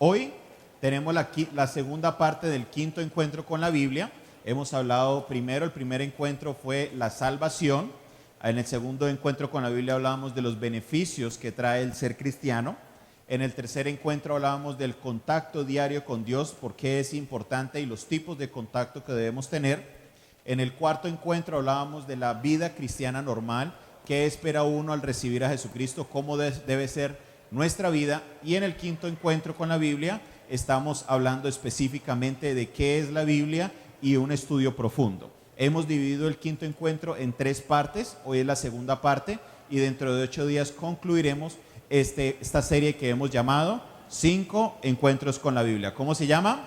Hoy tenemos la segunda parte del quinto encuentro con la Biblia. Hemos hablado primero, el primer encuentro fue la salvación. En el segundo encuentro con la Biblia hablábamos de los beneficios que trae el ser cristiano. En el tercer encuentro hablábamos del contacto diario con Dios, por qué es importante y los tipos de contacto que debemos tener. En el cuarto encuentro hablábamos de la vida cristiana normal, qué espera uno al recibir a Jesucristo, cómo debe ser nuestra vida. Y en el quinto encuentro con la Biblia estamos hablando específicamente de qué es la Biblia y un estudio profundo. Hemos dividido el quinto encuentro en 3 partes, hoy es la segunda parte y dentro de 8 días concluiremos esta serie que hemos llamado 5 encuentros con la Biblia. ¿Cómo se llama?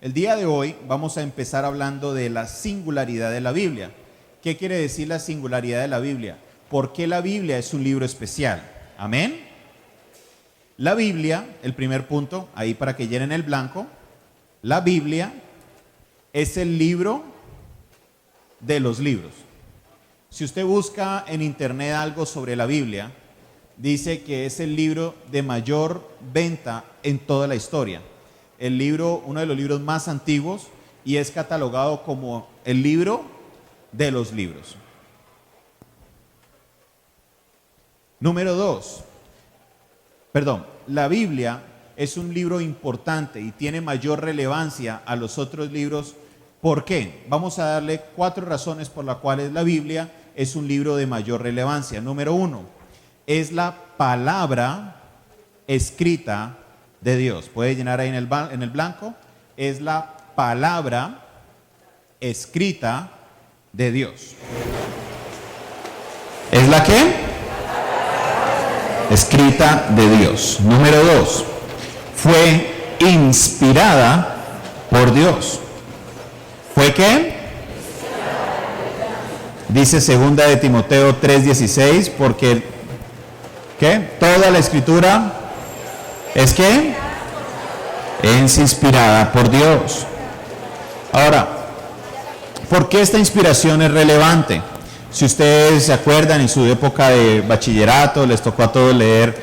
El día de hoy vamos a empezar hablando de la singularidad de la Biblia. ¿Qué quiere decir la singularidad de la Biblia? ¿Por qué la Biblia es un libro especial? Amén. La Biblia, el primer punto, ahí para que llenen el blanco, la Biblia es el libro de los libros. Si usted busca en internet algo sobre la Biblia, dice que es el libro de mayor venta en toda la historia. El libro, uno de los libros más antiguos, y es catalogado como el libro de los libros. Número 2. La Biblia es un libro importante y tiene mayor relevancia a los otros libros. ¿Por qué? Vamos a darle 4 razones por las cuales la Biblia es un libro de mayor relevancia. Número 1, es la palabra escrita de Dios. Puede llenar ahí en el blanco. Es la palabra escrita de Dios. ¿Es la qué? Escrita de Dios. Número 2, fue inspirada por Dios. ¿Fue qué? Dice segunda de Timoteo 3:16, porque ¿qué? Toda la escritura es ¿qué? Es inspirada por Dios. Ahora, ¿por qué esta inspiración es relevante? Si ustedes se acuerdan, en su época de bachillerato les tocó a todos leer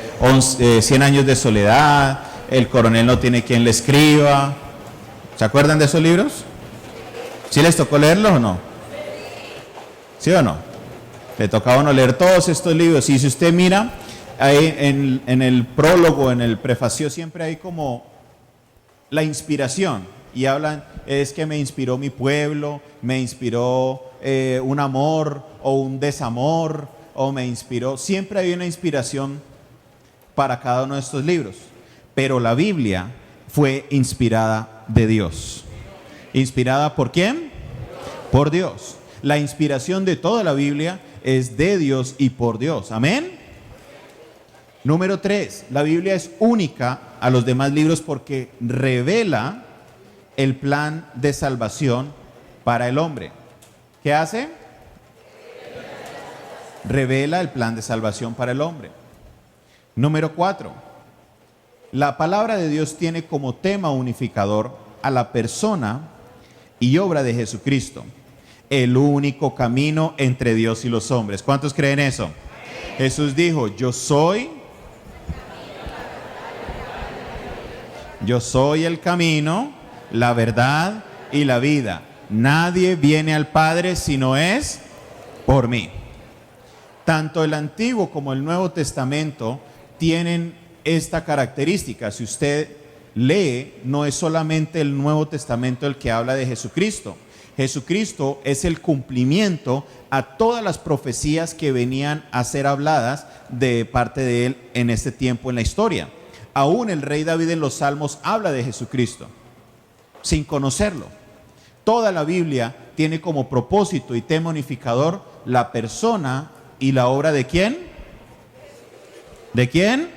100 años de soledad, El coronel no tiene quien le escriba. ¿Se acuerdan de esos libros? ¿Sí les tocó leerlos o no? ¿Sí o no? Le tocaba a uno leer todos estos libros. Y si usted mira, ahí en el prólogo, en el prefacio, siempre hay como la inspiración. Y hablan, es que me inspiró mi pueblo, me inspiró un amor o un desamor, o me inspiró. Siempre hay una inspiración para cada uno de estos libros. Pero la Biblia fue inspirada de Dios. ¿Inspirada por quién? Por Dios. La inspiración de toda la Biblia es de Dios y por Dios. Amén. Número 3, la Biblia es única a los demás libros porque revela el plan de salvación para el hombre. ¿Qué hace? Revela el plan de salvación para el hombre. Número 4, la palabra de Dios tiene como tema unificador a la persona y obra de Jesucristo, el único camino entre Dios y los hombres. ¿Cuántos creen eso? Jesús dijo, yo soy el camino, la verdad y la vida. Nadie viene al Padre si no es por mí. Tanto el Antiguo como el Nuevo Testamento tienen esta característica. Si usted lee, no es solamente el Nuevo Testamento el que habla de Jesucristo. Jesucristo es el cumplimiento a todas las profecías que venían a ser habladas de parte de Él en este tiempo en la historia. Aún el rey David en los Salmos habla de Jesucristo, sin conocerlo. Toda la Biblia tiene como propósito y tema unificador la persona y la obra ¿de quién? ¿De quién?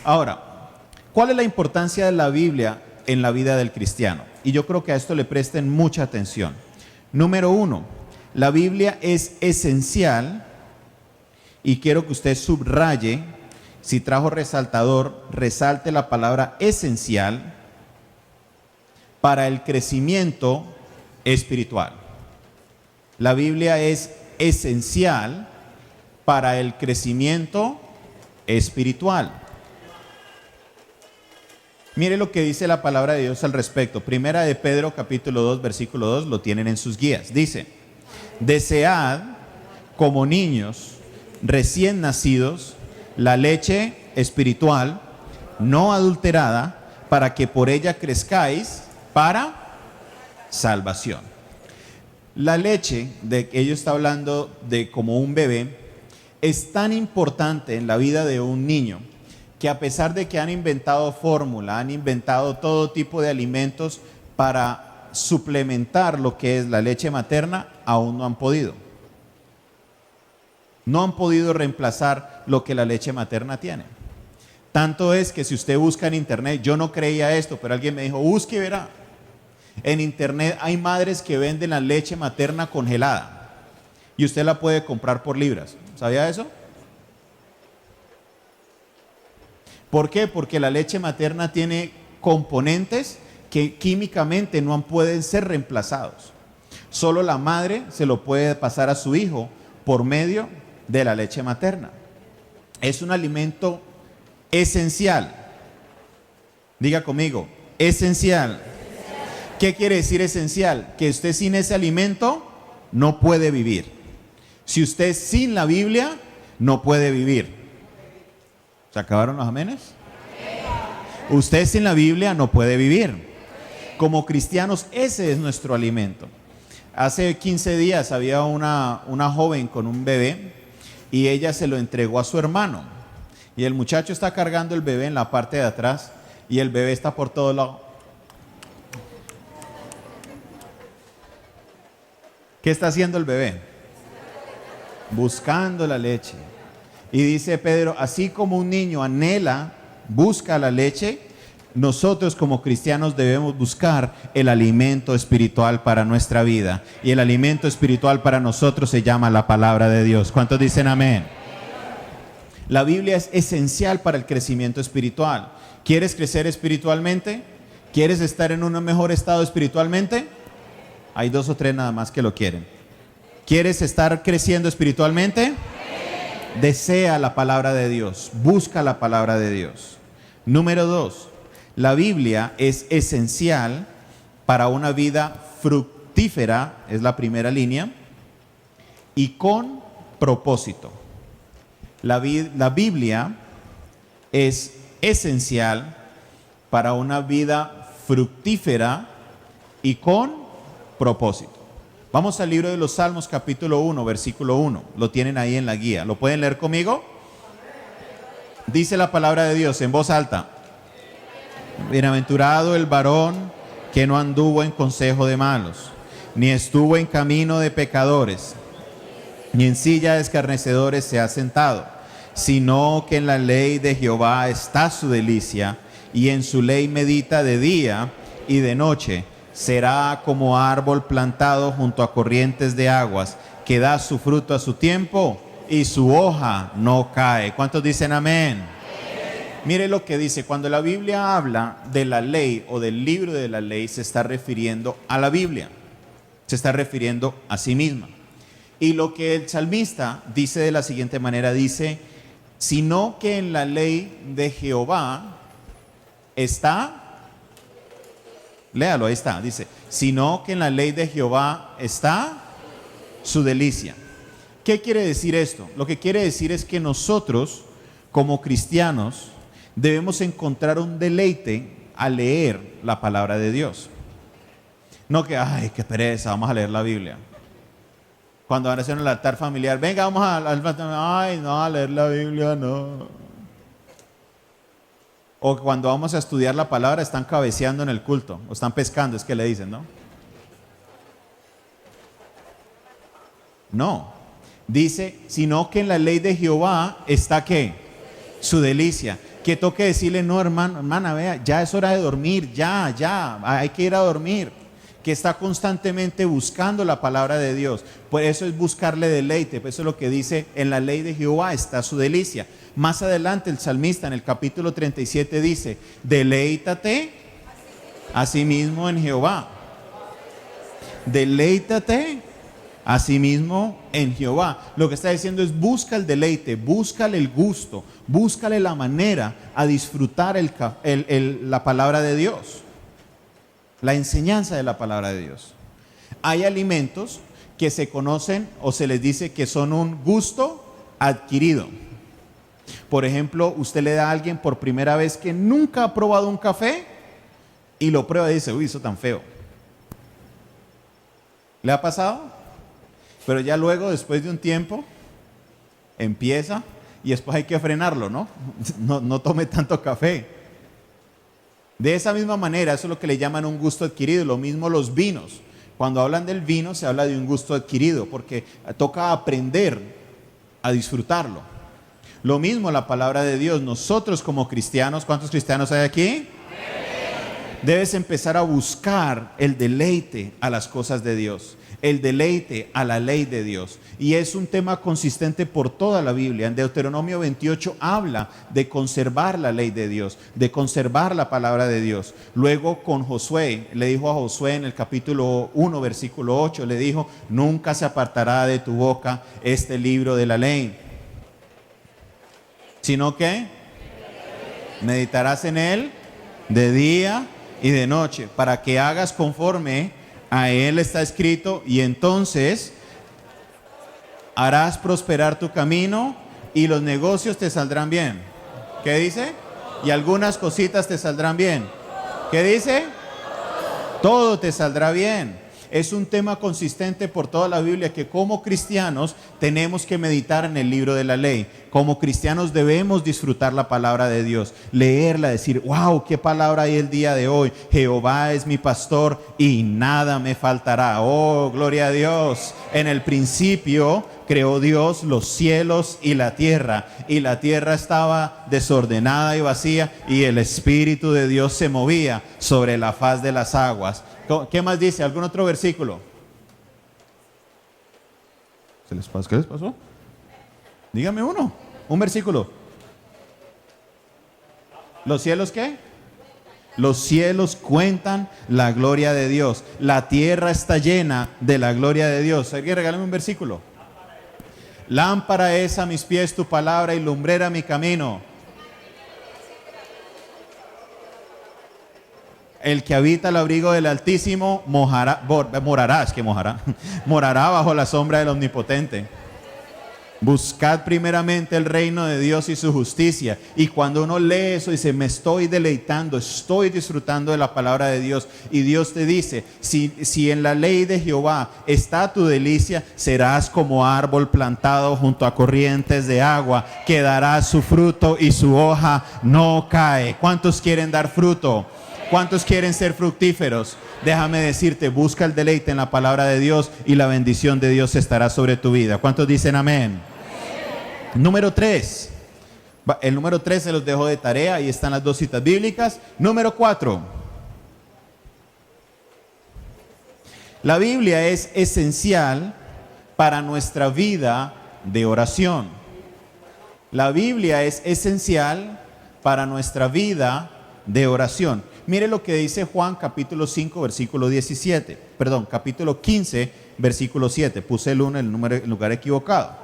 Ahora, ¿cuál es la importancia de la Biblia en la vida del cristiano? Y yo creo que a esto le presten mucha atención. Número 1, la Biblia es esencial, y quiero que usted subraye, si trajo resaltador, resalte la palabra esencial para el crecimiento espiritual. La Biblia es esencial para el crecimiento espiritual. Mire lo que dice la palabra de Dios al respecto. Primera de Pedro capítulo 2 versículo 2, lo tienen en sus guías. Dice: desead como niños recién nacidos la leche espiritual no adulterada, para que por ella crezcáis para salvación. La leche de que ellos está hablando de como un bebé es tan importante en la vida de un niño que, a pesar de que han inventado fórmula, han inventado todo tipo de alimentos para suplementar lo que es la leche materna, aún no han podido. No han podido reemplazar lo que la leche materna tiene. Tanto es que si usted busca en internet, yo no creía esto, pero alguien me dijo, busque y verá. En internet hay madres que venden la leche materna congelada y usted la puede comprar por libras. ¿Sabía eso? ¿Por qué? Porque la leche materna tiene componentes que químicamente no pueden ser reemplazados. Solo la madre se lo puede pasar a su hijo por medio de la leche materna. Es un alimento esencial. Diga conmigo, esencial. ¿Qué quiere decir esencial? Que usted sin ese alimento no puede vivir. Si usted sin la Biblia no puede vivir. ¿Se acabaron los amenes? Usted sin la Biblia no puede vivir. Como cristianos, ese es nuestro alimento. Hace 15 días había una joven con un bebé y ella se lo entregó a su hermano. Y el muchacho está cargando el bebé en la parte de atrás y el bebé está por todos lados. ¿Qué está haciendo el bebé? Buscando la leche. Y dice Pedro, así como un niño anhela, busca la leche, nosotros como cristianos debemos buscar el alimento espiritual para nuestra vida. Y el alimento espiritual para nosotros se llama la palabra de Dios. ¿Cuántos dicen amén? La Biblia es esencial para el crecimiento espiritual. ¿Quieres crecer espiritualmente? ¿Quieres estar en un mejor estado espiritualmente? Hay 2 o 3 nada más que lo quieren. ¿Quieres estar creciendo espiritualmente? Desea la palabra de Dios, busca la palabra de Dios. Número 2, la Biblia es esencial para una vida fructífera, es la primera línea, y con propósito. La Biblia es esencial para una vida fructífera y con propósito. Vamos al libro de los Salmos capítulo 1, versículo 1. Lo tienen ahí en la guía. ¿Lo pueden leer conmigo? Dice la palabra de Dios en voz alta. Bienaventurado el varón que no anduvo en consejo de malos, ni estuvo en camino de pecadores, ni en silla de escarnecedores se ha sentado, sino que en la ley de Jehová está su delicia, y en su ley medita de día y de noche. Será como árbol plantado junto a corrientes de aguas, que da su fruto a su tiempo y su hoja no cae. ¿Cuántos dicen amén? Mire lo que dice, cuando la Biblia habla de la ley o del libro de la ley, se está refiriendo a la Biblia, se está refiriendo a sí misma. Y lo que el salmista dice de la siguiente manera, dice, sino que en la ley de Jehová está, léalo, ahí está, dice, sino que en la ley de Jehová está su delicia. ¿Qué quiere decir esto? Lo que quiere decir es que nosotros, como cristianos, debemos encontrar un deleite al leer la palabra de Dios. No que, ay, qué pereza, vamos a leer la Biblia. Cuando van a hacer el altar familiar, venga, vamos ay, no, a leer la Biblia, no. O cuando vamos a estudiar la palabra, están cabeceando en el culto, o están pescando, es que le dicen, ¿no? No, dice, sino que en la ley de Jehová está, ¿qué? Su delicia. Que toque decirle, no, hermano, hermana, vea, ya es hora de dormir, ya, hay que ir a dormir. Que está constantemente buscando la palabra de Dios. Por eso es buscarle deleite. Por eso es lo que dice, en la ley de Jehová está su delicia. Más adelante el salmista en el capítulo 37 dice, deleítate asimismo en Jehová. Deleítate Asimismo en Jehová. Lo que está diciendo es busca el deleite, búscale el gusto, búscale la manera a disfrutar la palabra de Dios, la enseñanza de la palabra de Dios. Hay alimentos que se conocen o se les dice que son un gusto adquirido. Por ejemplo, usted le da a alguien por primera vez que nunca ha probado un café y lo prueba y dice, uy, eso tan feo. ¿Le ha pasado? Pero ya luego, después de un tiempo, empieza y después hay que frenarlo, ¿no? No tome tanto café. De esa misma manera, eso es lo que le llaman un gusto adquirido. Lo mismo los vinos. Cuando hablan del vino, se habla de un gusto adquirido, porque toca aprender a disfrutarlo. Lo mismo la palabra de Dios. Nosotros como cristianos, ¿cuántos cristianos hay aquí? Debes empezar a buscar el deleite a las cosas de Dios, el deleite a la ley de Dios. Y es un tema consistente por toda la Biblia. En Deuteronomio 28 habla de conservar la ley de Dios, de conservar la palabra de Dios. Luego con Josué, le dijo a Josué en el capítulo 1, versículo 8, le dijo, nunca se apartará de tu boca este libro de la ley, sino que meditarás en él de día y de noche, para que hagas conforme a él está escrito, y entonces harás prosperar tu camino y los negocios te saldrán bien. ¿Qué dice? Y algunas cositas te saldrán bien. ¿Qué dice? Todo te saldrá bien. Es un tema consistente por toda la Biblia que como cristianos tenemos que meditar en el libro de la ley. Como cristianos debemos disfrutar la palabra de Dios, leerla, decir, wow, qué palabra hay el día de hoy. Jehová es mi pastor y nada me faltará. Oh, gloria a Dios. En el principio creó Dios los cielos y la tierra estaba desordenada y vacía, y el Espíritu de Dios se movía sobre la faz de las aguas. ¿Qué más dice? ¿Algún otro versículo? ¿Qué les pasó? Dígame uno, un versículo. ¿Los cielos qué? Los cielos cuentan la gloria de Dios. La tierra está llena de la gloria de Dios. ¿Alguien regálame un versículo? Lámpara es a mis pies tu palabra y lumbrera mi camino. El que habita el abrigo del Altísimo morará bajo la sombra del Omnipotente. Buscad primeramente el reino de Dios y su justicia. Y cuando uno lee eso, dice, me estoy deleitando, estoy disfrutando de la palabra de Dios. Y Dios te dice, si en la ley de Jehová está tu delicia, serás como árbol plantado junto a corrientes de agua, que dará su fruto y su hoja no cae. ¿Cuántos quieren dar fruto? ¿Cuántos quieren ser fructíferos? Déjame decirte, busca el deleite en la palabra de Dios y la bendición de Dios estará sobre tu vida. ¿Cuántos dicen amén? Número 3. El número 3 se los dejo de tarea, ahí están las dos citas bíblicas. Número 4. La Biblia es esencial para nuestra vida de oración. La Biblia es esencial para nuestra vida de oración. Mire lo que dice Juan capítulo 5 versículo 17, perdón, capítulo 15 versículo 7, puse el 1 en el lugar equivocado.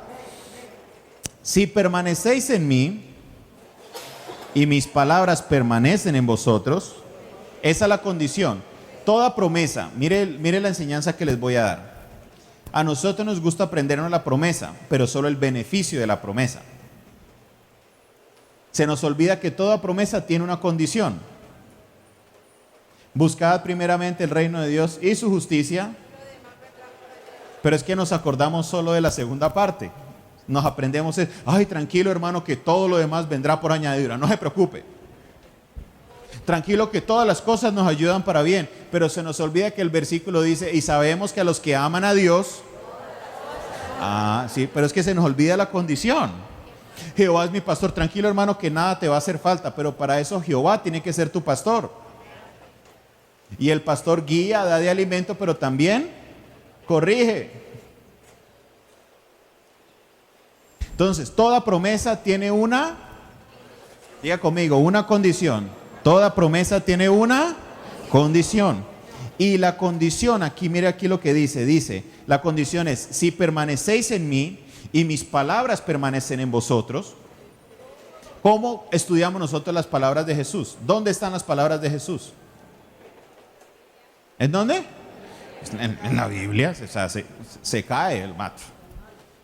Si permanecéis en mí y mis palabras permanecen en vosotros, esa es la condición. Toda promesa, mire la enseñanza que les voy a dar. A nosotros nos gusta aprendernos la promesa, pero solo el beneficio de la promesa. Se nos olvida que toda promesa tiene una condición. Buscad primeramente el reino de Dios y su justicia. Pero es que nos acordamos solo de la segunda parte. Nos aprendemos, ay, tranquilo hermano, que todo lo demás vendrá por añadidura. No se preocupe. Tranquilo que todas las cosas nos ayudan para bien. Pero se nos olvida que el versículo dice, y sabemos que a los que aman a Dios. Sí, pero es que se nos olvida la condición. Jehová es mi pastor. Tranquilo hermano, que nada te va a hacer falta. Pero para eso Jehová tiene que ser tu pastor. Y el pastor guía, da de alimento, pero también corrige. Entonces, toda promesa tiene diga conmigo, una condición. Toda promesa tiene una condición. Y la condición, aquí mire aquí lo que dice, la condición es, si permanecéis en mí y mis palabras permanecen en vosotros. ¿Cómo estudiamos nosotros las palabras de Jesús? ¿Dónde están las palabras de Jesús? ¿En dónde? En la Biblia, o sea, se cae el mato.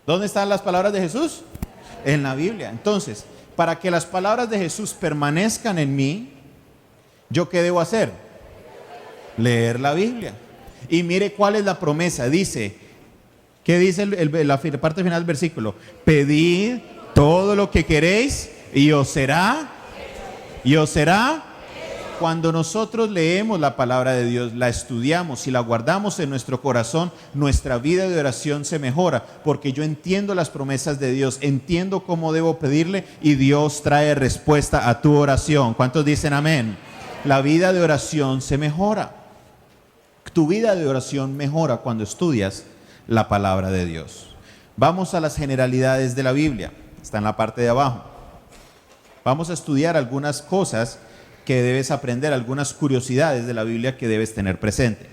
¿Dónde están las palabras de Jesús? En la Biblia. Entonces, para que las palabras de Jesús permanezcan en mí, ¿yo qué debo hacer? Leer la Biblia. Y mire cuál es la promesa. Dice, ¿qué dice la parte final del versículo? Pedid todo lo que queréis y os será. Cuando nosotros leemos la palabra de Dios, la estudiamos y la guardamos en nuestro corazón, nuestra vida de oración se mejora, porque yo entiendo las promesas de Dios, entiendo cómo debo pedirle y Dios trae respuesta a tu oración. ¿Cuántos dicen amén? La vida de oración se mejora. Tu vida de oración mejora cuando estudias la palabra de Dios. Vamos a las generalidades de la Biblia. Está en la parte de abajo. Vamos a estudiar algunas cosas que debes aprender, algunas curiosidades de la Biblia que debes tener presente.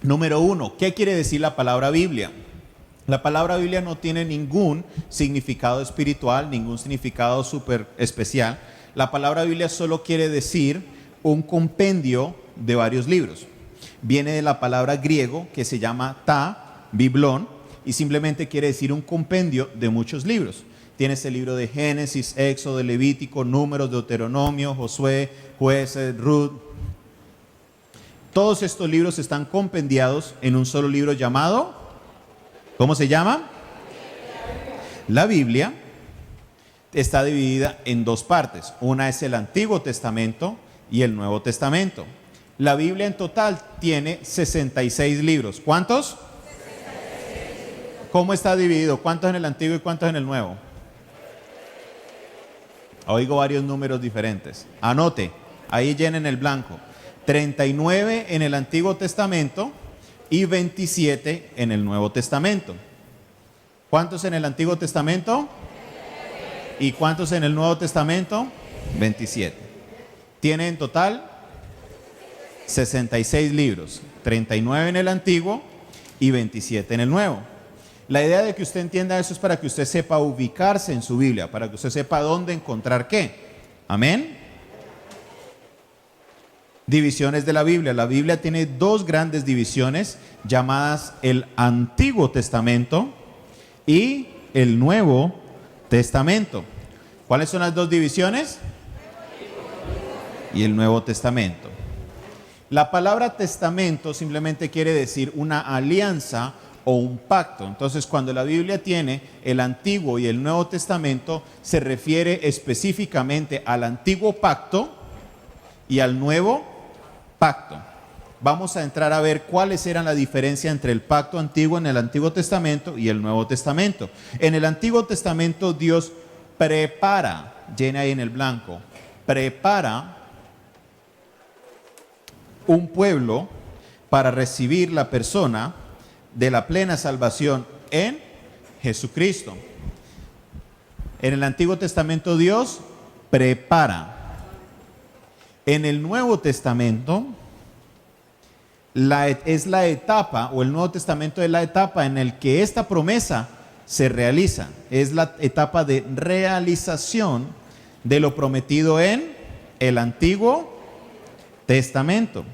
Número 1, ¿qué quiere decir la palabra Biblia? La palabra Biblia no tiene ningún significado espiritual, ningún significado súper especial. La palabra Biblia solo quiere decir un compendio de varios libros. Viene de la palabra griego que se llama biblón, y simplemente quiere decir un compendio de muchos libros. Tienes el libro de Génesis, Éxodo, Levítico, Números, Deuteronomio, Josué, Jueces, Ruth. Todos estos libros están compendiados en un solo libro llamado, ¿cómo se llama? La Biblia está dividida en dos partes. Una es el Antiguo Testamento y el Nuevo Testamento. La Biblia en total tiene 66 libros. ¿Cuántos? 66. ¿Cómo está dividido? ¿Cuántos en el Antiguo y cuántos en el Nuevo? Oigo varios números diferentes. Anote, ahí llenen el blanco. 39 en el Antiguo Testamento y 27 en el Nuevo Testamento. ¿Cuántos en el Antiguo Testamento? ¿Y cuántos en el Nuevo Testamento? 27. Tiene en total 66 libros, 39 en el Antiguo y 27 en el Nuevo. La idea de que usted entienda eso es para que usted sepa ubicarse en su Biblia, para que usted sepa dónde encontrar qué. Amén. Divisiones de la Biblia. La Biblia tiene dos grandes divisiones llamadas el Antiguo Testamento y el Nuevo Testamento. ¿Cuáles son las dos divisiones? Y el Nuevo Testamento. La palabra testamento simplemente quiere decir una alianza o un pacto. Entonces, cuando la Biblia tiene el Antiguo y el Nuevo Testamento, se refiere específicamente al Antiguo Pacto y al Nuevo Pacto. Vamos a entrar a ver cuáles eran la diferencia entre el pacto antiguo en el Antiguo Testamento y el Nuevo Testamento. En el Antiguo Testamento Dios prepara, llena ahí en el blanco, prepara un pueblo para recibir la persona de la plena salvación en Jesucristo. En el Antiguo Testamento Dios prepara. En el Nuevo Testamento es la etapa, o el Nuevo Testamento es la etapa en la que esta promesa se realiza. Es la etapa de realización de lo prometido en el Antiguo Testamento.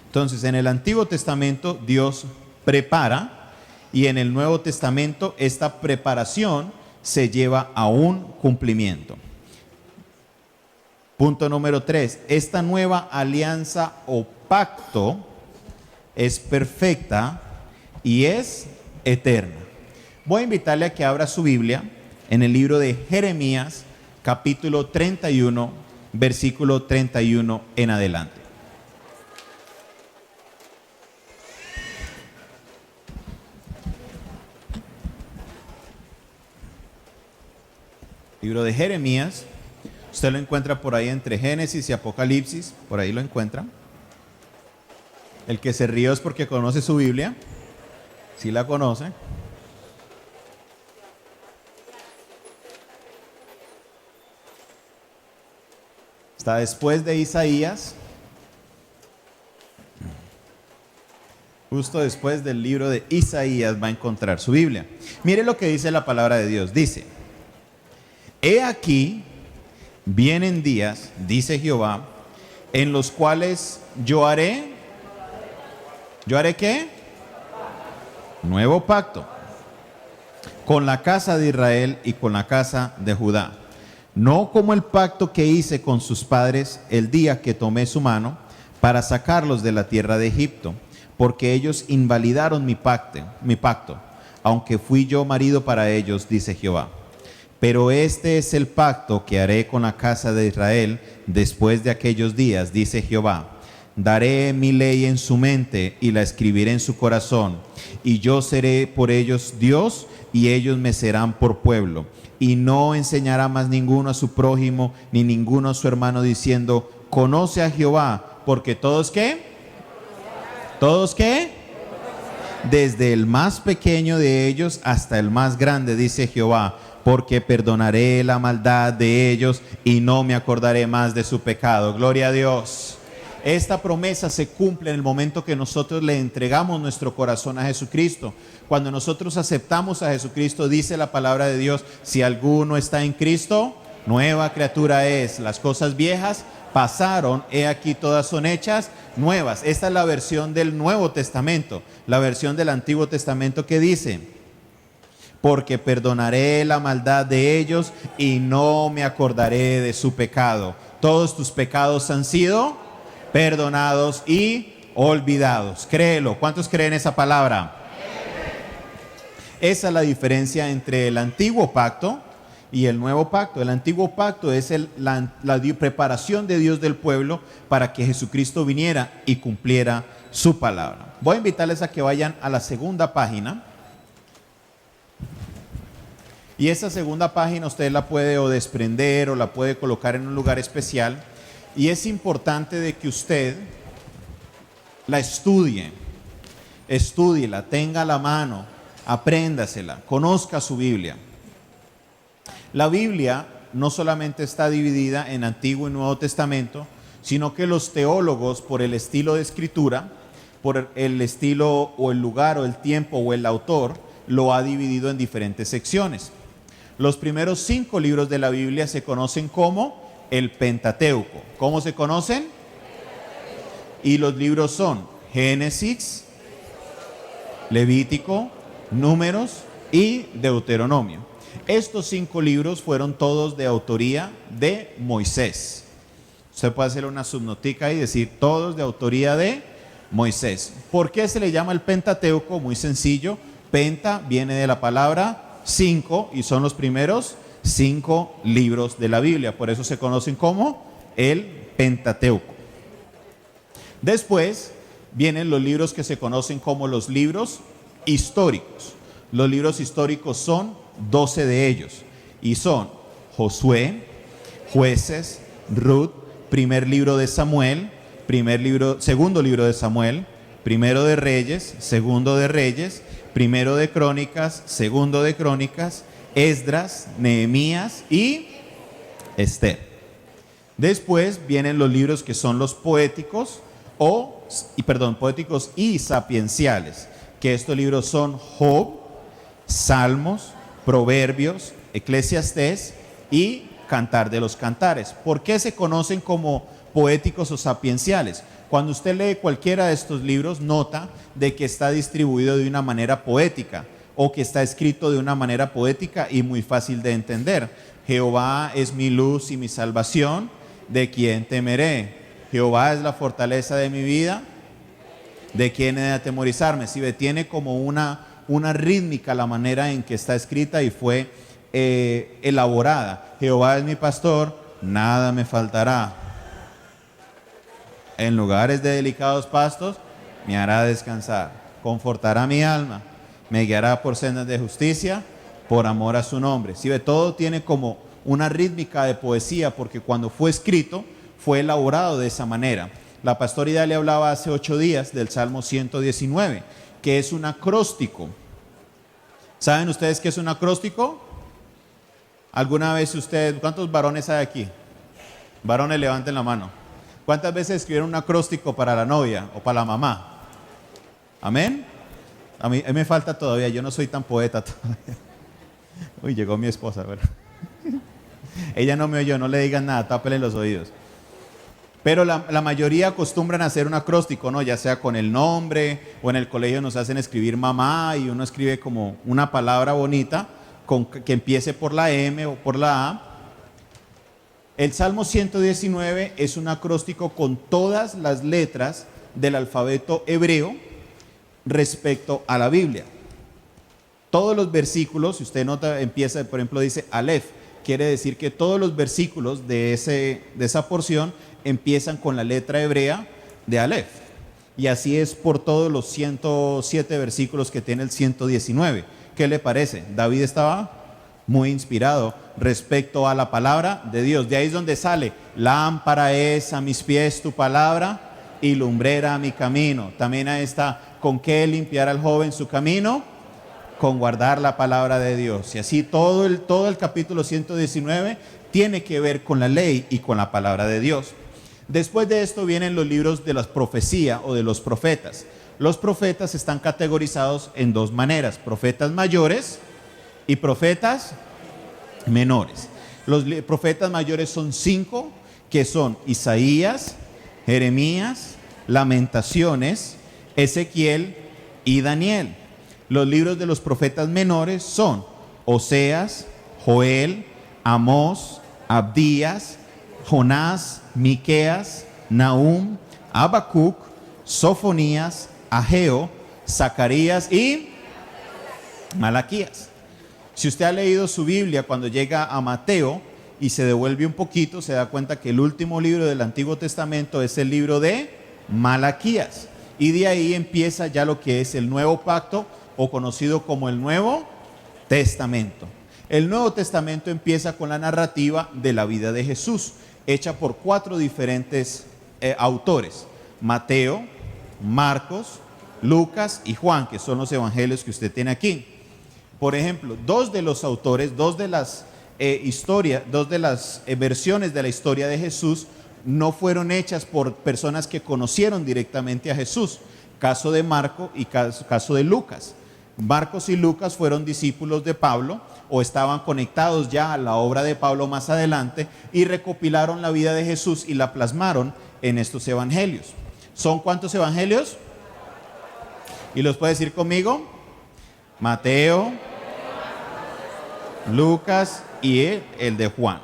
Entonces, en el Antiguo Testamento Dios prepara, y en el Nuevo Testamento esta preparación se lleva a un cumplimiento. Punto número 3. Esta nueva alianza o pacto es perfecta y es eterna. Voy a invitarle a que abra su Biblia en el libro de Jeremías, capítulo 31, versículo 31 en adelante. Libro de Jeremías, usted lo encuentra por ahí entre Génesis y Apocalipsis, por ahí lo encuentra. El que se ríe es porque conoce su Biblia, sí la conoce. Está después de Isaías, justo después del libro de Isaías va a encontrar su Biblia. Mire lo que dice la palabra de Dios. Dice: he aquí, vienen días, dice Jehová, en los cuales yo haré ¿qué? Nuevo pacto con la casa de Israel y con la casa de Judá. No como el pacto que hice con sus padres el día que tomé su mano para sacarlos de la tierra de Egipto, porque ellos invalidaron mi pacto, aunque fui yo marido para ellos, dice Jehová. Pero este es el pacto que haré con la casa de Israel después de aquellos días, dice Jehová. Daré mi ley en su mente y la escribiré en su corazón, y yo seré por ellos Dios, y ellos me serán por pueblo. Y no enseñará más ninguno a su prójimo, ni ninguno a su hermano, diciendo: conoce a Jehová, porque todos ¿qué? ¿Todos qué? Desde el más pequeño de ellos hasta el más grande, dice Jehová, porque perdonaré la maldad de ellos y no me acordaré más de su pecado. Gloria a Dios. Esta promesa se cumple en el momento que nosotros le entregamos nuestro corazón a Jesucristo. Cuando nosotros aceptamos a Jesucristo, dice la palabra de Dios: si alguno está en Cristo, nueva criatura es. Las cosas viejas pasaron, he aquí todas son hechas nuevas. Esta es la versión del Nuevo Testamento. La versión del Antiguo Testamento que dice: porque perdonaré la maldad de ellos y no me acordaré de su pecado. Todos tus pecados han sido perdonados y olvidados. Créelo. ¿Cuántos creen esa palabra? Esa es la diferencia entre el antiguo pacto y el nuevo pacto. El antiguo pacto es la preparación de Dios del pueblo para que Jesucristo viniera y cumpliera su palabra. Voy a invitarles a que vayan a la segunda página. Y esa segunda página usted la puede o desprender o la puede colocar en un lugar especial. Y es importante de que usted la estúdiela, tenga a la mano, apréndasela, conozca su Biblia. La Biblia no solamente está dividida en Antiguo y Nuevo Testamento, sino que los teólogos, por el estilo de escritura, por el estilo o el lugar o el tiempo o el autor, lo ha dividido en diferentes secciones. Los primeros 5 libros de la Biblia se conocen como el Pentateuco. ¿Cómo se conocen? Y los libros son Génesis, Levítico, Números y Deuteronomio. Estos 5 libros fueron todos de autoría de Moisés. Usted puede hacer una subnotica y decir todos de autoría de Moisés. ¿Por qué se le llama el Pentateuco? Muy sencillo. Penta viene de la palabra 5 y son los primeros 5 libros de la Biblia. Por eso se conocen como el Pentateuco. Después vienen los libros que se conocen como los libros históricos. Los libros históricos son 12 de ellos y son Josué, Jueces, Ruth, primer libro de Samuel, segundo libro de Samuel, primero de Reyes, segundo de Reyes, primero de Crónicas, segundo de Crónicas, Esdras, Nehemías y Esther. Después vienen los libros que son los poéticos y sapienciales, que estos libros son Job, Salmos, Proverbios, Eclesiastés y Cantar de los Cantares. ¿Por qué se conocen como poéticos o sapienciales? Cuando usted lee cualquiera de estos libros, nota de que está distribuido de una manera poética o que está escrito de una manera poética y muy fácil de entender. Jehová es mi luz y mi salvación, ¿de quién temeré? Jehová es la fortaleza de mi vida, ¿de quién he de atemorizarme? Si ve, tiene como una rítmica la manera en que está escrita y fue elaborada. Jehová es mi pastor, nada me faltará. En lugares de delicados pastos me hará descansar, confortará mi alma, me guiará por sendas de justicia, por amor a su nombre. Si ve, todo tiene como una rítmica de poesía, porque cuando fue escrito, fue elaborado de esa manera. La pastora Ida le hablaba hace 8 días del Salmo 119, que es un acróstico. ¿Saben ustedes qué es un acróstico? ¿Alguna vez ustedes, cuántos varones hay aquí? Varones, levanten la mano. ¿Cuántas veces escribieron un acróstico para la novia o para la mamá? ¿Amén? A mí me falta todavía, yo no soy tan poeta todavía. Uy, llegó mi esposa, ¿verdad? Ella no me oyó, no le digan nada, tápele los oídos. Pero la mayoría acostumbran a hacer un acróstico, ¿no? Ya sea con el nombre o en el colegio nos hacen escribir mamá y uno escribe como una palabra bonita que empiece por la M o por la A. El Salmo 119 es un acróstico con todas las letras del alfabeto hebreo respecto a la Biblia. Todos los versículos, si usted nota, empieza, por ejemplo, dice Aleph, quiere decir que todos los versículos de esa porción empiezan con la letra hebrea de Aleph. Y así es por todos los 107 versículos que tiene el 119. ¿Qué le parece? David estaba muy inspirado respecto a la palabra de Dios. De ahí es donde sale: lámpara es a mis pies tu palabra y lumbrera a mi camino. También ahí está: ¿con qué limpiar al joven su camino? Con guardar la palabra de Dios. Y así todo el capítulo 119 tiene que ver con la ley y con la palabra de Dios. Después de esto vienen los libros de la profecía o de los profetas. Los profetas están categorizados en dos maneras: profetas mayores y profetas menores. Los profetas mayores son 5, que son Isaías, Jeremías, Lamentaciones, Ezequiel y Daniel. Los libros de los profetas menores son Oseas, Joel, Amós, Abdías, Jonás, Miqueas, Nahum, Habacuc, Sofonías, Ageo, Zacarías y Malaquías. Si usted ha leído su Biblia, cuando llega a Mateo y se devuelve un poquito, se da cuenta que el último libro del Antiguo Testamento es el libro de Malaquías. Y de ahí empieza ya lo que es el Nuevo Pacto, o conocido como el Nuevo Testamento. El Nuevo Testamento empieza con la narrativa de la vida de Jesús, hecha por 4 diferentes autores: Mateo, Marcos, Lucas y Juan, que son los evangelios que usted tiene aquí. Por ejemplo, 2 de los autores, 2 de las versiones de la historia de Jesús no fueron hechas por personas que conocieron directamente a Jesús. Caso de Marco y caso de Lucas. Marcos y Lucas fueron discípulos de Pablo o estaban conectados ya a la obra de Pablo más adelante y recopilaron la vida de Jesús y la plasmaron en estos evangelios. ¿Son cuántos evangelios? ¿Y los puede decir conmigo? Mateo, Lucas y el de Juan.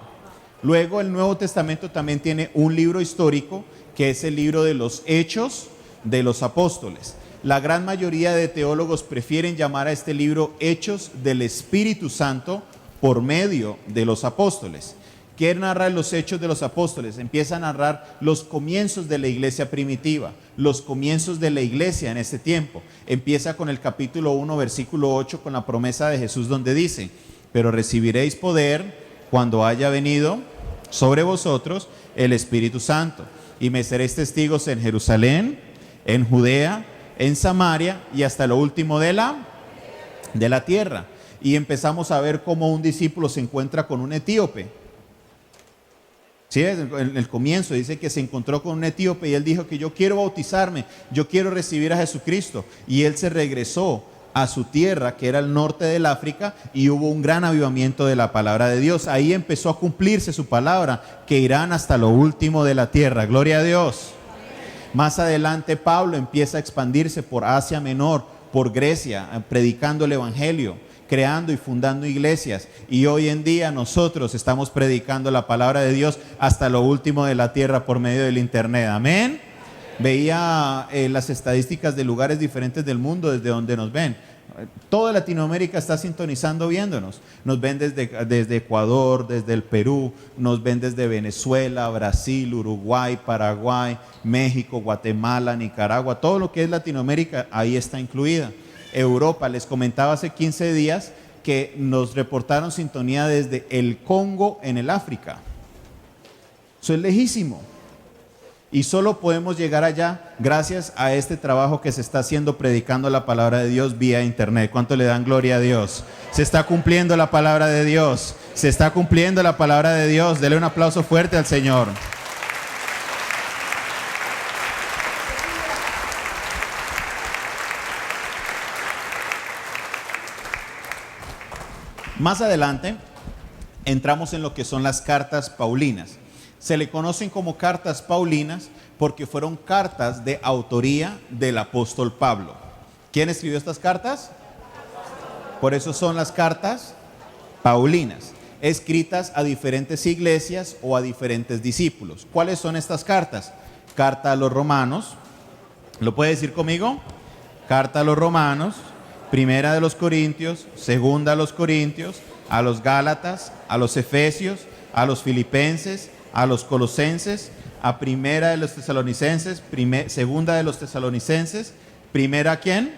Luego el Nuevo Testamento también tiene un libro histórico, que es el libro de los Hechos de los Apóstoles. La gran mayoría de teólogos prefieren llamar a este libro Hechos del Espíritu Santo por medio de los apóstoles. ¿Qué narra los Hechos de los Apóstoles? Empieza a narrar los comienzos de la iglesia primitiva, los comienzos de la iglesia en este tiempo. Empieza con el capítulo 1, versículo 8, con la promesa de Jesús, donde dice: pero recibiréis poder cuando haya venido sobre vosotros el Espíritu Santo, y me seréis testigos en Jerusalén, en Judea, en Samaria y hasta lo último de la tierra. Y empezamos a ver cómo un discípulo se encuentra con un etíope. Sí, en el comienzo dice que se encontró con un etíope y él dijo que yo quiero bautizarme, yo quiero recibir a Jesucristo. Y él se regresó a su tierra, que era el norte del África, y hubo un gran avivamiento de la palabra de Dios. Ahí empezó a cumplirse su palabra, que irán hasta lo último de la tierra. Gloria a Dios. Más adelante Pablo empieza a expandirse por Asia Menor, por Grecia, predicando el evangelio, creando y fundando iglesias. Y hoy en día nosotros estamos predicando la palabra de Dios hasta lo último de la tierra por medio del internet. Amén. Veía las estadísticas de lugares diferentes del mundo desde donde nos ven. Toda Latinoamérica está sintonizando, viéndonos. Nos ven desde Ecuador, desde el Perú, nos ven desde Venezuela, Brasil, Uruguay, Paraguay, México, Guatemala, Nicaragua. Todo lo que es Latinoamérica ahí está incluida. Europa, les comentaba hace 15 días que nos reportaron sintonía desde el Congo en el África. Eso es lejísimo. Y solo podemos llegar allá gracias a este trabajo que se está haciendo predicando la palabra de Dios vía internet. ¿Cuánto le dan gloria a Dios? Se está cumpliendo la palabra de Dios. Se está cumpliendo la palabra de Dios. Dele un aplauso fuerte al Señor. Más adelante entramos en lo que son las cartas paulinas. Se le conocen como cartas paulinas porque fueron cartas de autoría del apóstol Pablo. ¿Quién escribió estas cartas? Por eso son las cartas paulinas, escritas a diferentes iglesias o a diferentes discípulos. ¿Cuáles son estas cartas? Carta a los romanos, ¿lo puede decir conmigo? Carta a los romanos, primera de los corintios, segunda a los corintios, a los gálatas, a los efesios, a los filipenses, a los colosenses, a primera de los tesalonicenses, segunda de los tesalonicenses, primera a quién?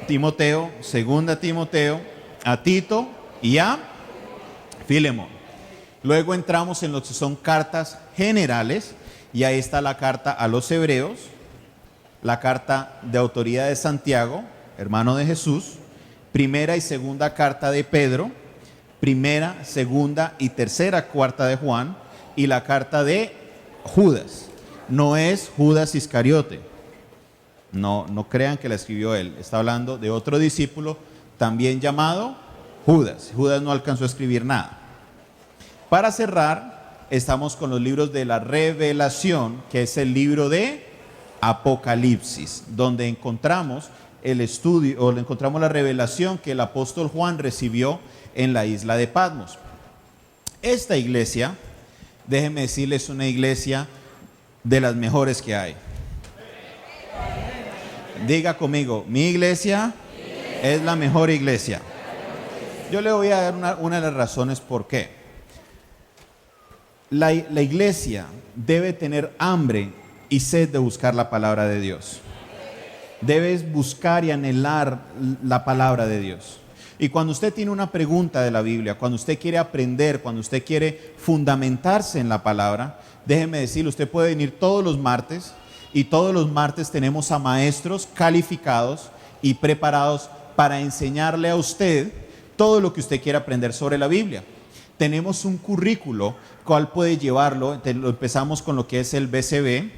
Timoteo, segunda a Timoteo, a Tito y a Filemón. Luego entramos en lo que son cartas generales y ahí está la carta a los hebreos, la carta de autoría de Santiago, hermano de Jesús, primera y segunda carta de Pedro, primera, segunda y tercera carta de Juan, y la carta de Judas. No es Judas Iscariote. No crean que la escribió él. Está hablando de otro discípulo también llamado Judas. Judas no alcanzó a escribir nada. Para cerrar, estamos con los libros de la Revelación, que es el libro de Apocalipsis, donde encontramos el estudio, o encontramos la revelación que el apóstol Juan recibió en la isla de Patmos. Esta iglesia, déjenme decirles, una iglesia de las mejores que hay. Diga conmigo, mi iglesia es la mejor iglesia. Yo le voy a dar una de las razones por qué. La iglesia debe tener hambre y sed de buscar la palabra de Dios. Debes buscar y anhelar la palabra de Dios. Y cuando usted tiene una pregunta de la Biblia, cuando usted quiere aprender, cuando usted quiere fundamentarse en la palabra, déjeme decirle, usted puede venir todos los martes, y todos los martes tenemos a maestros calificados y preparados para enseñarle a usted todo lo que usted quiera aprender sobre la Biblia. Tenemos un currículo, cual puede llevarlo. Empezamos con lo que es el BCB,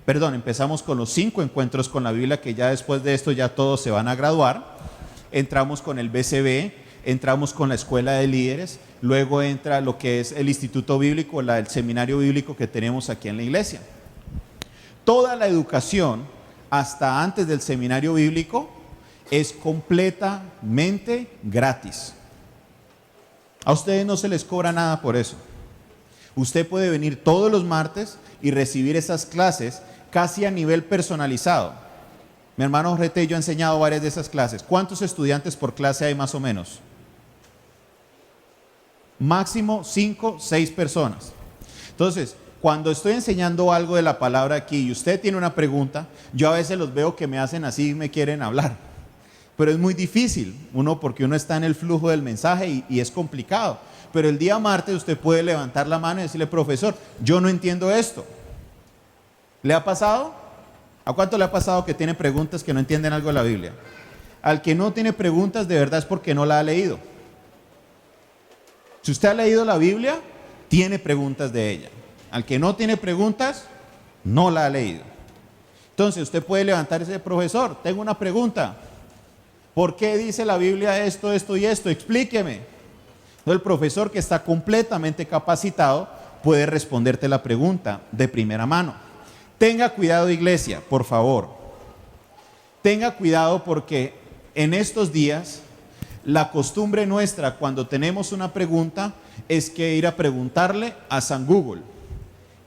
empezamos con los 5 encuentros con la Biblia, que ya después de esto ya todos se van a graduar. Entramos con el BCB, entramos con la escuela de líderes, luego entra lo que es el instituto bíblico, el seminario bíblico que tenemos aquí en la iglesia. Toda la educación, hasta antes del seminario bíblico, es completamente gratis. A ustedes no se les cobra nada por eso. Usted puede venir todos los martes y recibir esas clases casi a nivel personalizado. Mi hermano Jorge y yo he enseñado varias de esas clases. ¿Cuántos estudiantes por clase hay más o menos? Máximo 5, 6 personas. Entonces, cuando estoy enseñando algo de la palabra aquí y usted tiene una pregunta, yo a veces los veo que me hacen así y me quieren hablar. Pero es muy difícil, porque uno está en el flujo del mensaje y es complicado. Pero el día martes usted puede levantar la mano y decirle, profesor, yo no entiendo esto. ¿Le ha pasado? ¿A cuánto le ha pasado que tiene preguntas que no entienden algo de la Biblia? Al que no tiene preguntas, de verdad es porque no la ha leído. Si usted ha leído la Biblia, tiene preguntas de ella. Al que no tiene preguntas, no la ha leído. Entonces usted puede levantar ese profesor, tengo una pregunta. ¿Por qué dice la Biblia esto, esto y esto? Explíqueme. Entonces el profesor, que está completamente capacitado, puede responderte la pregunta de primera mano. Tenga cuidado, iglesia, por favor. Tenga cuidado, porque en estos días la costumbre nuestra cuando tenemos una pregunta es que ir a preguntarle a San Google.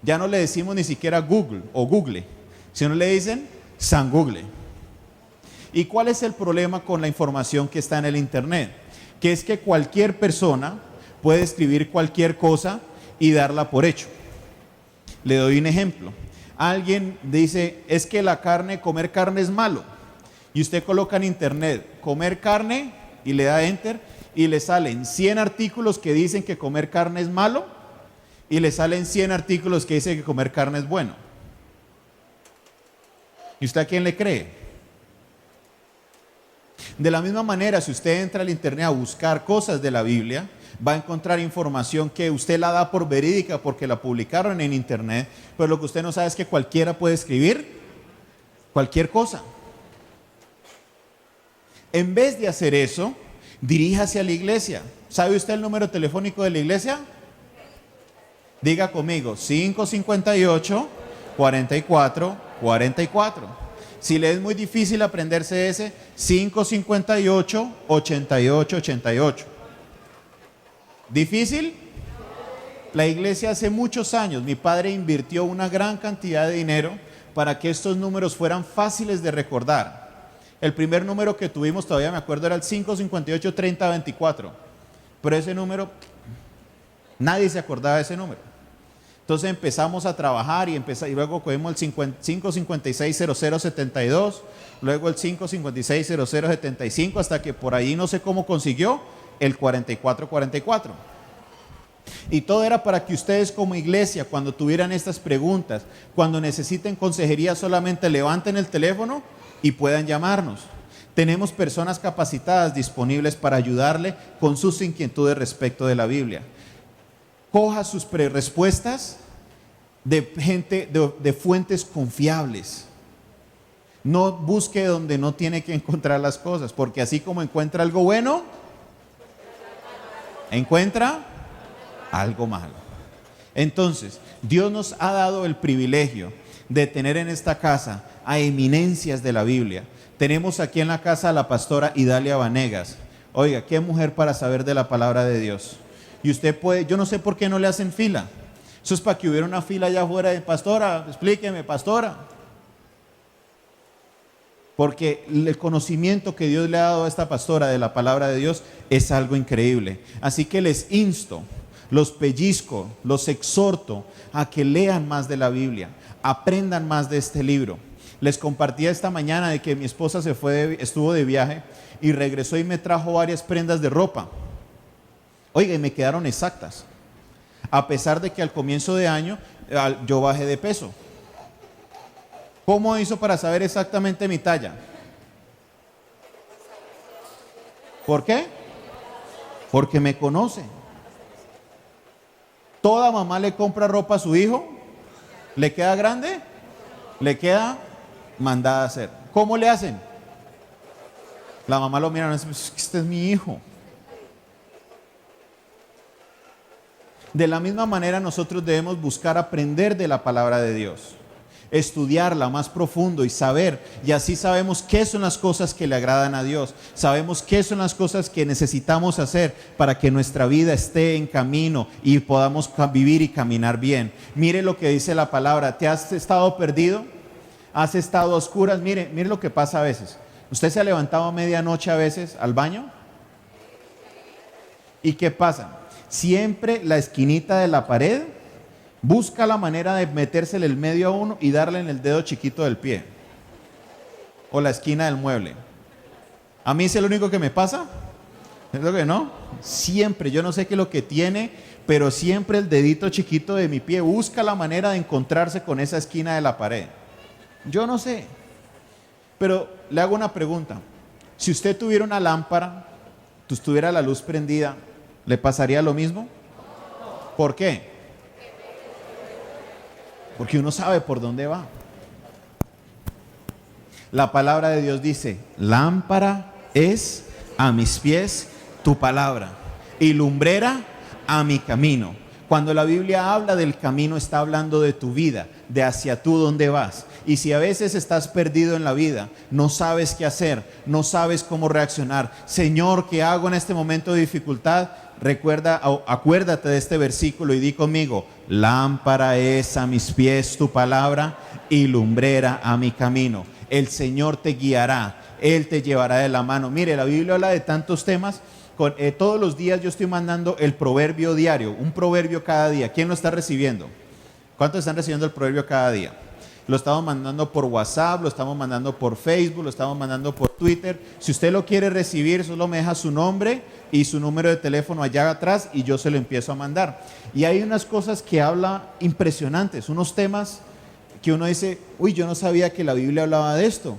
Ya no le decimos ni siquiera Google o Google, sino le dicen San Google. ¿Y cuál es el problema con la información que está en el internet? Que es que cualquier persona puede escribir cualquier cosa y darla por hecho. Le doy un ejemplo. Alguien dice, es que comer carne es malo. Y usted coloca en internet, comer carne, y le da enter, y le salen 100 artículos que dicen que comer carne es malo, y le salen 100 artículos que dicen que comer carne es bueno. ¿Y usted a quién le cree? De la misma manera, si usted entra al internet a buscar cosas de la Biblia, va a encontrar información que usted la da por verídica porque la publicaron en internet, pero lo que usted no sabe es que cualquiera puede escribir cualquier cosa. En vez de hacer eso, diríjase a la iglesia. ¿Sabe usted el número telefónico de la iglesia? Diga conmigo, 558-44-44. Si le es muy difícil aprenderse ese, 558-8888. ¿Difícil? La iglesia hace muchos años, mi padre invirtió una gran cantidad de dinero para que estos números fueran fáciles de recordar. El primer número que tuvimos, todavía me acuerdo, era el 558-3024. Pero ese número, nadie se acordaba de ese número. Entonces empezamos a trabajar y luego cogimos el 556-0072, luego el 556-0075, hasta que por ahí no sé cómo consiguió el 4444. Y todo era para que ustedes como iglesia, cuando tuvieran estas preguntas, cuando necesiten consejería, solamente levanten el teléfono y puedan llamarnos. Tenemos personas capacitadas disponibles para ayudarle con sus inquietudes respecto de la Biblia. Coja sus respuestas de gente, de fuentes confiables. No busque donde no tiene que encontrar las cosas, porque así como encuentra algo bueno, encuentra algo malo. Entonces, Dios nos ha dado el privilegio de tener en esta casa a eminencias de la Biblia. Tenemos aquí en la casa a la pastora Idalia Vanegas. Oiga, qué mujer para saber de la palabra de Dios. Y usted puede, yo no sé por qué no le hacen fila. Eso es para que hubiera una fila allá afuera de pastora, explíqueme, pastora. Porque el conocimiento que Dios le ha dado a esta pastora de la palabra de Dios es algo increíble. Así que les insto, los pellizco, los exhorto a que lean más de la Biblia, aprendan más de este libro. Les compartía esta mañana de que mi esposa estuvo de viaje y regresó y me trajo varias prendas de ropa. Oiga, y me quedaron exactas. A pesar de que al comienzo de año yo bajé de peso. ¿Cómo hizo para saber exactamente mi talla? ¿Por qué? Porque me conoce. Toda mamá le compra ropa a su hijo. ¿Le queda grande? ¿Le queda mandada a hacer? ¿Cómo le hacen? La mamá lo mira y dice, este es mi hijo. De la misma manera nosotros debemos buscar aprender de la palabra de Dios, estudiarla más profundo y saber, y así sabemos qué son las cosas que le agradan a Dios, sabemos qué son las cosas que necesitamos hacer para que nuestra vida esté en camino y podamos vivir y caminar bien. Mire lo que dice la palabra. ¿Te has estado perdido? ¿Has estado a oscuras? Mire lo que pasa a veces. ¿Usted se ha levantado a medianoche a veces al baño? ¿Y qué pasa? Siempre la esquinita de la pared busca la manera de metérsele el medio a uno y darle en el dedo chiquito del pie o la esquina del mueble. A mí es lo único que me pasa. ¿Es lo que no? Siempre, yo no sé qué es lo que tiene, pero siempre el dedito chiquito de mi pie busca la manera de encontrarse con esa esquina de la pared. Yo no sé. Pero le hago una pregunta. Si usted tuviera una lámpara, tuviera la luz prendida, ¿le pasaría lo mismo? ¿Por qué? Porque uno sabe por dónde va. La palabra de Dios dice, lámpara es a mis pies tu palabra y lumbrera a mi camino. Cuando la Biblia habla del camino, está hablando de tu vida, de hacia tú dónde vas. Y si a veces estás perdido en la vida, no sabes qué hacer, no sabes cómo reaccionar. Señor, ¿qué hago en este momento de dificultad? Acuérdate de este versículo y di conmigo, lámpara es a mis pies tu palabra y lumbrera a mi camino. El Señor te guiará, Él te llevará de la mano. Mire, la Biblia habla de tantos temas. Todos los días yo estoy mandando el proverbio diario, un proverbio cada día. ¿Quién lo está recibiendo? ¿Cuántos están recibiendo el proverbio cada día? Lo estamos mandando por WhatsApp, lo estamos mandando por Facebook, lo estamos mandando por Twitter. Si usted lo quiere recibir, solo me deja su nombre y su número de teléfono allá atrás y yo se lo empiezo a mandar. Y hay unas cosas que habla impresionantes, unos temas que uno dice, uy, yo no sabía que la Biblia hablaba de esto.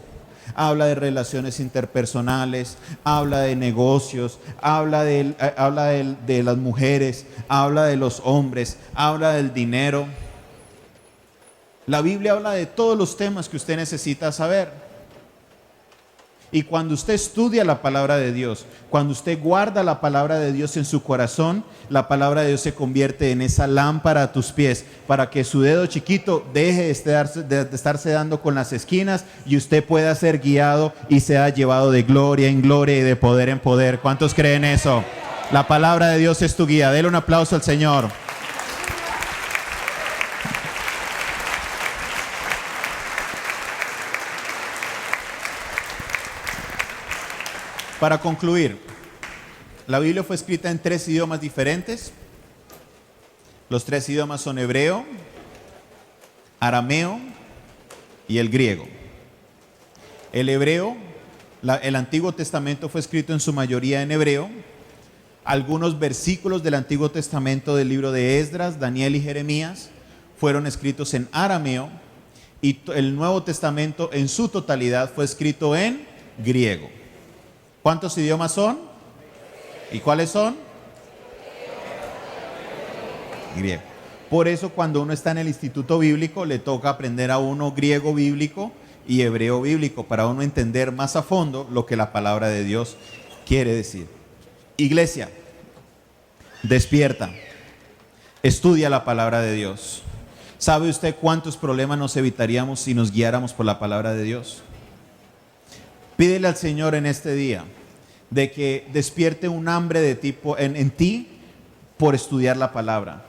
Habla de relaciones interpersonales, habla de negocios, habla de las mujeres, habla de los hombres, habla del dinero. La Biblia habla de todos los temas que usted necesita saber. Y cuando usted estudia la palabra de Dios, cuando usted guarda la palabra de Dios en su corazón, la palabra de Dios se convierte en esa lámpara a tus pies para que su dedo chiquito deje de estarse dando con las esquinas y usted pueda ser guiado y sea llevado de gloria en gloria y de poder en poder. ¿Cuántos creen eso? La palabra de Dios es tu guía. Dele un aplauso al Señor. Para concluir, la Biblia fue escrita en 3 idiomas diferentes. Los 3 idiomas son hebreo, arameo y el griego. El hebreo, el Antiguo Testamento fue escrito en su mayoría en hebreo. Algunos versículos del Antiguo Testamento del libro de Esdras, Daniel y Jeremías fueron escritos en arameo, y el Nuevo Testamento en su totalidad fue escrito en griego. ¿Cuántos idiomas son? ¿Y cuáles son? Griego. Por eso cuando uno está en el instituto bíblico le toca aprender a uno griego bíblico y hebreo bíblico para uno entender más a fondo lo que la palabra de Dios quiere decir. Iglesia, despierta, estudia la palabra de Dios. ¿Sabe usted cuántos problemas nos evitaríamos si nos guiáramos por la palabra de Dios? Pídele al Señor en este día de que despierte un hambre de tipo en ti por estudiar la palabra.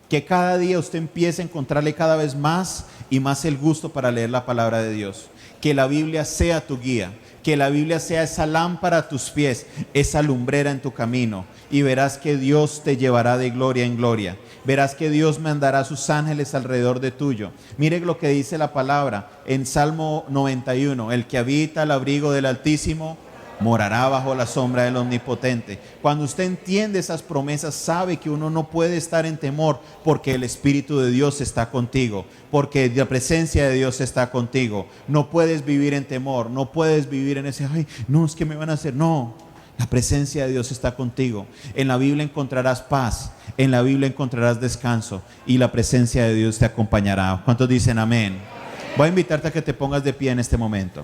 Que cada día usted empiece a encontrarle cada vez más y más el gusto para leer la palabra de Dios. Que la Biblia sea tu guía. Que la Biblia sea esa lámpara a tus pies, esa lumbrera en tu camino. Y verás que Dios te llevará de gloria en gloria. Verás que Dios mandará a sus ángeles alrededor de tuyo. Mire lo que dice la palabra en Salmo 91. El que habita al abrigo del Altísimo morará bajo la sombra del Omnipotente. Cuando usted entiende esas promesas, sabe que uno no puede estar en temor porque el Espíritu de Dios está contigo, porque la presencia de Dios está contigo. No puedes vivir en temor, no puedes vivir en ese, ay, no, es que me van a hacer, no. La presencia de Dios está contigo. En la Biblia encontrarás paz, en la Biblia encontrarás descanso y la presencia de Dios te acompañará. ¿Cuántos dicen amén? Voy a invitarte a que te pongas de pie en este momento.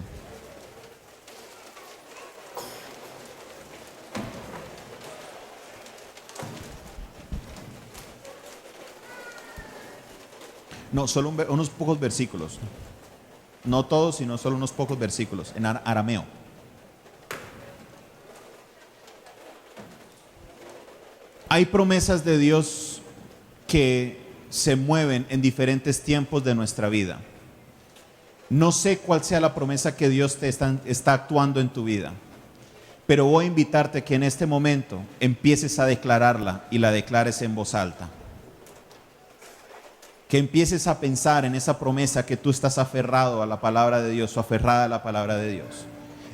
No, solo unos pocos versículos. No todos, sino solo unos pocos versículos en arameo. Hay promesas de Dios que se mueven en diferentes tiempos de nuestra vida. No sé cuál sea la promesa que Dios te está actuando en tu vida, pero voy a invitarte que en este momento empieces a declararla y la declares en voz alta. Que empieces a pensar en esa promesa que tú estás aferrado a la palabra de Dios o aferrada a la palabra de Dios.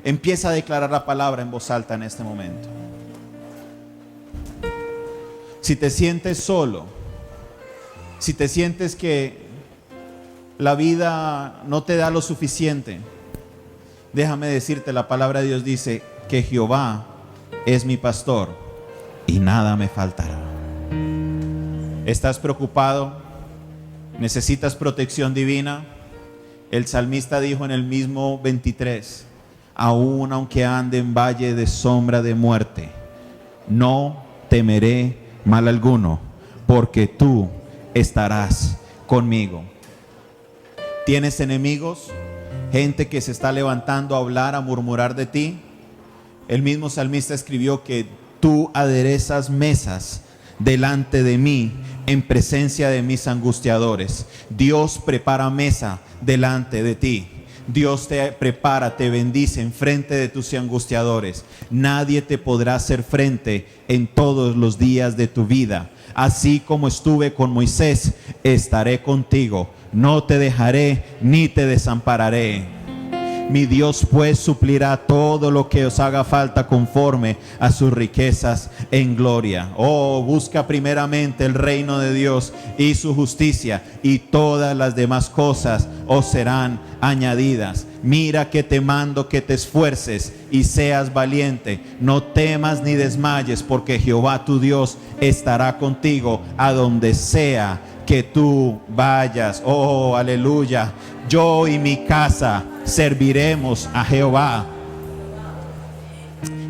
Empieza a declarar la palabra en voz alta en este momento. Si te sientes solo, si te sientes que la vida no te da lo suficiente, déjame decirte, la palabra de Dios dice que Jehová es mi pastor y nada me faltará. ¿Estás preocupado? ¿Necesitas protección divina? El salmista dijo en el mismo 23, aún aunque ande en valle de sombra de muerte, no temeré mal alguno, porque tú estarás conmigo. ¿Tienes enemigos? Gente que se está levantando a hablar, a murmurar de ti. El mismo salmista escribió que tú aderezas mesas delante de mí en presencia de mis angustiadores. Dios prepara mesa delante de ti. Dios te prepara, te bendice en frente de tus angustiadores. Nadie te podrá hacer frente en todos los días de tu vida. Así como estuve con Moisés, estaré contigo. No te dejaré ni te desampararé. Mi Dios pues suplirá todo lo que os haga falta conforme a sus riquezas en gloria. Oh, busca primeramente el reino de Dios y su justicia, y todas las demás cosas os serán añadidas. Mira que te mando que te esfuerces y seas valiente. No temas ni desmayes, porque Jehová tu Dios estará contigo a donde sea que tú vayas. Oh, aleluya. Yo y mi casa serviremos a Jehová.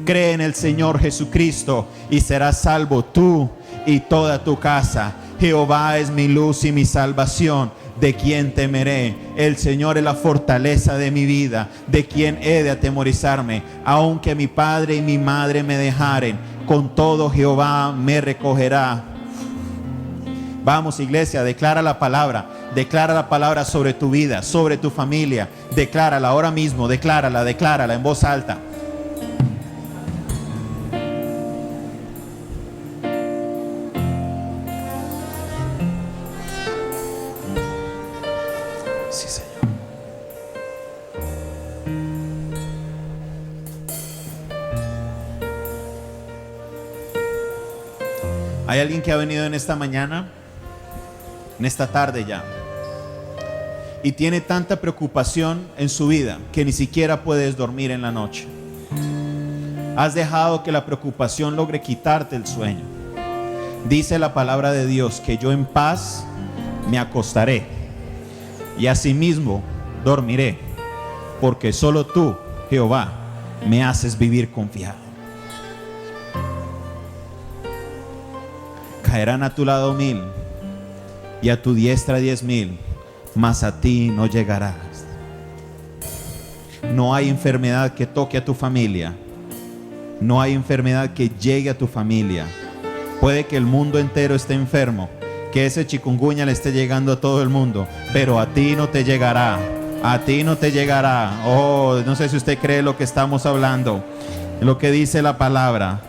Cree en el Señor Jesucristo y serás salvo tú y toda tu casa. Jehová es mi luz y mi salvación. ¿De quién temeré? El Señor es la fortaleza de mi vida. ¿De quién he de atemorizarme? Aunque mi padre y mi madre me dejaren, con todo Jehová me recogerá. Vamos, iglesia, declara la palabra. Declara la palabra sobre tu vida, sobre tu familia. Declárala ahora mismo, declárala en voz alta. Sí, Señor. ¿Hay alguien que ha venido en esta mañana, en esta tarde ya, y tiene tanta preocupación en su vida que ni siquiera puedes dormir en la noche? Has dejado que la preocupación logre quitarte el sueño. Dice la palabra de Dios que yo en paz me acostaré y asimismo dormiré, porque solo tú, Jehová, me haces vivir confiado. Caerán a tu lado 1000 y a tu diestra 10,000, mas a ti no llegarás. No hay enfermedad que toque a tu familia. No hay enfermedad que llegue a tu familia. Puede que el mundo entero esté enfermo, que ese chikungunya le esté llegando a todo el mundo, pero a ti no te llegará. A ti no te llegará. Oh, no sé si usted cree lo que estamos hablando, lo que dice la palabra.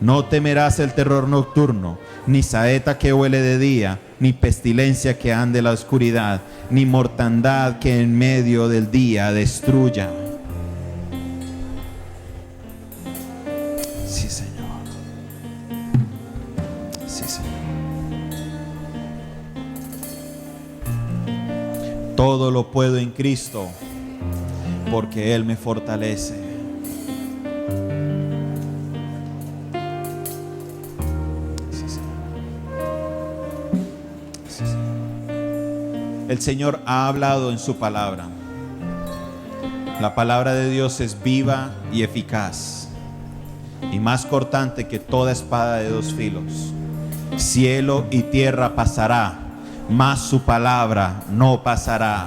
No temerás el terror nocturno, ni saeta que huele de día, ni pestilencia que ande en la oscuridad, ni mortandad que en medio del día destruya. Sí, Señor. Sí, Señor. Todo lo puedo en Cristo, porque Él me fortalece. El Señor ha hablado en su palabra. La palabra de Dios es viva y eficaz, y más cortante que toda espada de 2 filos. Cielo y tierra pasará, mas su palabra no pasará.